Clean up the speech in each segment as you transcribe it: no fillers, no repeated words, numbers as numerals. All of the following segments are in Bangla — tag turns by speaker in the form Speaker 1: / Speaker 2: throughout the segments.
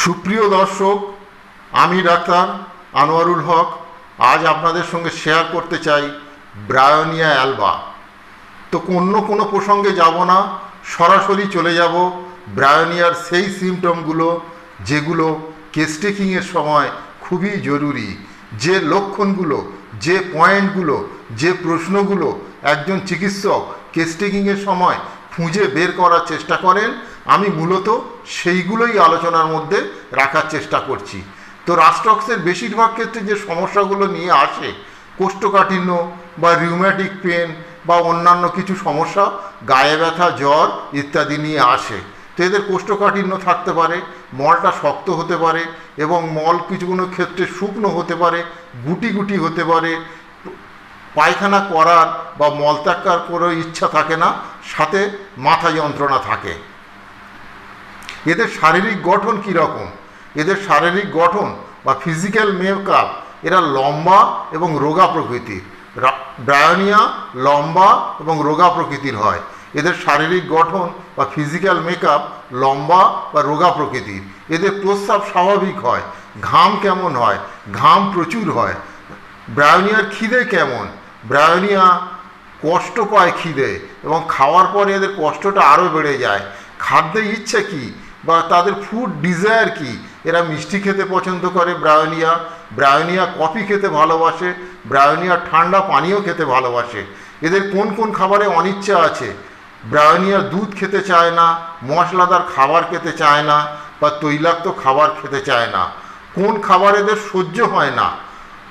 Speaker 1: সুপ্রিয় দর্শক, আমি ডাক্তার আনোয়ারুল হক আজ আপনাদের সঙ্গে শেয়ার করতে চাই ব্রায়োনিয়া অ্যালবা। তো অন্য কোনো প্রসঙ্গে যাব না, সরাসরি চলে যাব ব্রায়োনিয়ার সেই সিমটমগুলো যেগুলো কেস টেকিংয়ের সময় খুবই জরুরি। যে লক্ষণগুলো, যে পয়েন্টগুলো, যে প্রশ্নগুলো একজন চিকিৎসক কেস টেকিংয়ের সময় খুঁজে বের করার চেষ্টা করেন, আমি মূলত সেইগুলোই আলোচনার মধ্যে রাখার চেষ্টা করছি। তো রাস্টক্সের বেশিরভাগ ক্ষেত্রে যে সমস্যাগুলো নিয়ে আসে, কোষ্ঠকাঠিন্য বা রিউম্যাটিক পেন বা অন্যান্য কিছু সমস্যা, গায়ে ব্যথা, জ্বর ইত্যাদি নিয়ে আসে। তো এদের কোষ্ঠকাঠিন্য থাকতে পারে, মলটা শক্ত হতে পারে এবং মল কিছুগুলো ক্ষেত্রে শুকনো হতে পারে, গুটি গুটি হতে পারে, পায়খানা করার বা মলত্যাগ করার ইচ্ছা থাকে না, সাথে মাথা যন্ত্রণা থাকে। এদের শারীরিক গঠন কীরকম? এদের শারীরিক গঠন বা ফিজিক্যাল মেকআপ, এরা লম্বা এবং রোগা প্রকৃতির। ব্রায়োনিয়া লম্বা এবং রোগা প্রকৃতির হয়। এদের শারীরিক গঠন বা ফিজিক্যাল মেকআপ লম্বা বা রোগা প্রকৃতির। এদের প্রস্রাব স্বাভাবিক হয়। ঘাম কেমন হয়? ঘাম প্রচুর হয়। ব্রায়োনিয়ার খিদে কেমন? ব্রায়োনিয়া কষ্ট পায় খিদে, এবং খাওয়ার পরে এদের কষ্টটা আরও বেড়ে যায়। খাদ্যে ইচ্ছে কী বা তাদের ফুড ডিজায়ার কী? এরা মিষ্টি খেতে পছন্দ করে ব্রায়োনিয়া। ব্রায়োনিয়া কফি খেতে ভালোবাসে। ব্রায়োনিয়া ঠান্ডা পানীয় খেতে ভালোবাসে। এদের কোন কোন খাবারে অনিচ্ছা আছে? ব্রায়োনিয়া দুধ খেতে চায় না, মশলাদার খাবার খেতে চায় না বা তৈলাক্ত খাবার খেতে চায় না। কোন খাবার এদের সহ্য হয় না?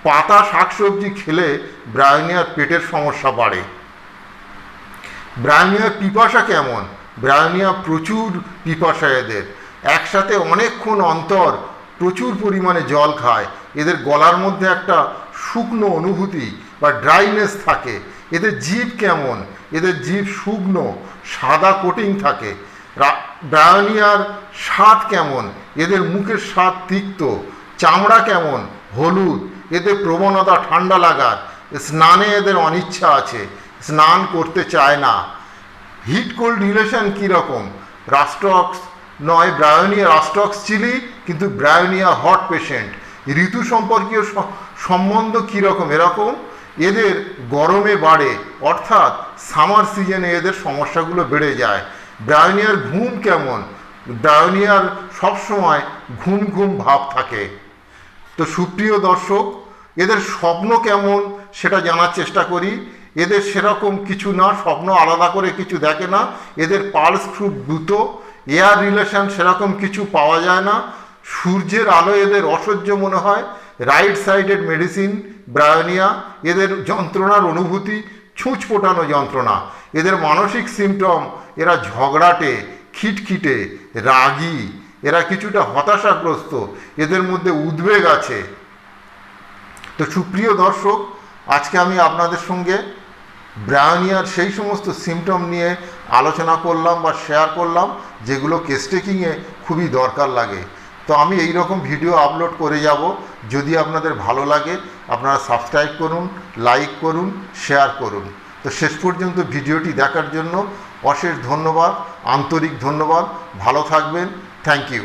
Speaker 1: পাতা শাকসবজি খেলে ব্রায়োনিয়ার পেটের সমস্যা বাড়ে। ব্রায়োনিয়ার পিপাসা কেমন? ব্রায়োনিয়া প্রচুর পিপাসা এদের। একসাথে অনেকক্ষণ অন্তর প্রচুর পরিমাণে জল খায়। এদের গলার মধ্যে একটা শুকনো অনুভূতি বা ড্রাইনেস থাকে। এদের জিভ কেমন? এদের জিভ শুকনো, সাদা কোটিং থাকে। ব্রায়োনিয়ার স্বাদ কেমন? এদের মুখের স্বাদ তিক্ত। চামড়া কেমন? হলুদ। এদের প্রবণতা ঠান্ডা লাগার। স্নানে এদের অনিচ্ছা আছে, স্নান করতে চায় না। হিট কোল্ড রিলেশন কীরকম? রাস্টক্স নয়, ব্রায়োনিয়া রাস্টক্স চিলি, কিন্তু ব্রায়োনিয়া হট পেশেন্ট। ঋতু সম্পর্কীয় সম্বন্ধ কীরকম? এরকম এদের গরমে বাড়ে, অর্থাৎ সামার সিজনে এদের সমস্যাগুলো বেড়ে যায়। ব্রায়োনিয়ার ঘুম কেমন? ব্রায়োনিয়ার সবসময় ঘুম ঘুম ভাব থাকে। তো সুপ্রিয় দর্শক, এদের স্বপ্ন কেমন সেটা জানার চেষ্টা করি। এদের সেরকম কিছু না, স্বপ্ন আলাদা করে কিছু দেখে না। এদের পালস খুব দ্রুত। এয়ার রিলেশন সেরকম কিছু পাওয়া যায় না। সূর্যের আলো এদের অসহ্য মনে হয়। Right sided medicine Bryonia. এদের যন্ত্রণার অনুভূতি ছুঁচ ফোটানো যন্ত্রণা। এদের মানসিক সিমটম, এরা ঝগড়াটে, খিটখিটে, রাগী, এরা কিছুটা হতাশাগ্রস্ত, এদের মধ্যে উদ্বেগ আছে। তো সুপ্রিয় দর্শক, আজকে আমি আপনাদের সঙ্গে ব্রায়োনিয়ার সেই সমস্ত সিমটম নিয়ে আলোচনা করলাম বা শেয়ার করলাম যেগুলো কেস টেকিংয়ে খুবই দরকার লাগে। তো আমি এই রকম ভিডিও আপলোড করে যাব। যদি আপনাদের ভালো লাগে আপনারা সাবস্ক্রাইব করুন, লাইক করুন, শেয়ার করুন। তো শেষ পর্যন্ত ভিডিওটি দেখার জন্য অশেষ ধন্যবাদ, আন্তরিক ধন্যবাদ। ভালো থাকবেন। Thank you.